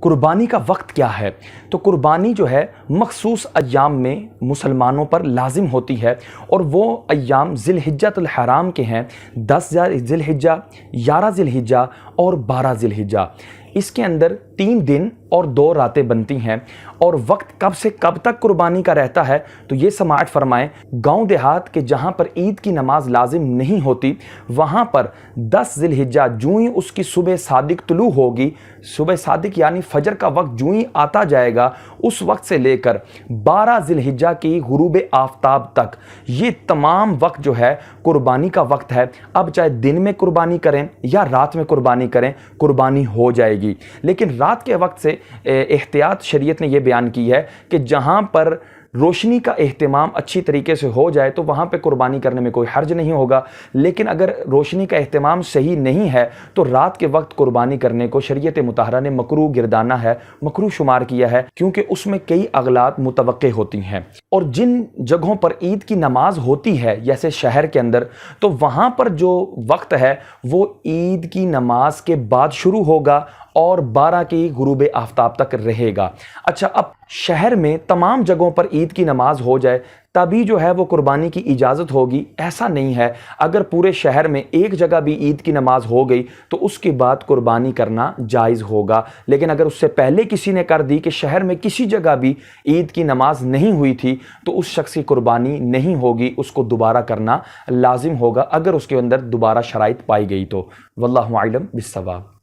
قربانی کا وقت کیا ہے؟ تو قربانی جو ہے مخصوص ایام میں مسلمانوں پر لازم ہوتی ہے، اور وہ ایام ذی الحجۃ الحرام کے ہیں، 10 ذی الحجہ، 11 ذی الحجہ اور 12 ذی الحجہ۔ اس کے اندر 3 دن اور 2 راتیں بنتی ہیں، اور وقت کب سے کب تک قربانی کا رہتا ہے تو یہ سماعت فرمائیں۔ گاؤں دیہات کے جہاں پر عید کی نماز لازم نہیں ہوتی، وہاں پر 10 ذی الحجہ جوں ہی اس کی صبح صادق طلوع ہوگی، صبح صادق یعنی فجر کا وقت جوں ہی آتا جائے گا، اس وقت سے لے کر 12 ذی الحجہ کی غروب آفتاب تک یہ تمام وقت جو ہے قربانی کا وقت ہے۔ اب چاہے دن میں قربانی کریں یا رات میں قربانی کریں، قربانی ہو جائے گی۔ لیکن رات کے وقت سے احتیاط شریعت نے یہ بیان کی ہے کہ جہاں پر روشنی کا اہتمام اچھی طریقے سے ہو جائے تو وہاں پہ قربانی کرنے میں کوئی حرج نہیں ہوگا، لیکن اگر روشنی کا اہتمام صحیح نہیں ہے تو رات کے وقت قربانی کرنے کو شریعت مطہرہ نے مکروہ گردانہ ہے، مکروہ شمار کیا ہے، کیونکہ اس میں کئی اغلاط متوقع ہوتی ہیں۔ اور جن جگہوں پر عید کی نماز ہوتی ہے جیسے شہر کے اندر، تو وہاں پر جو وقت ہے وہ عید کی نماز کے بعد شروع ہوگا اور 12 کی غروب آفتاب تک رہے گا۔ اچھا، اب شہر میں تمام جگہوں پر عید کی نماز ہو جائے تبھی جو ہے وہ قربانی کی اجازت ہوگی، ایسا نہیں ہے۔ اگر پورے شہر میں ایک جگہ بھی عید کی نماز ہو گئی تو اس کے بعد قربانی کرنا جائز ہوگا، لیکن اگر اس سے پہلے کسی نے کر دی کہ شہر میں کسی جگہ بھی عید کی نماز نہیں ہوئی تھی تو اس شخص کی قربانی نہیں ہوگی، اس کو دوبارہ کرنا لازم ہوگا اگر اس کے اندر دوبارہ شرائط پائی گئی تو۔ واللہ اعلم بالصواب۔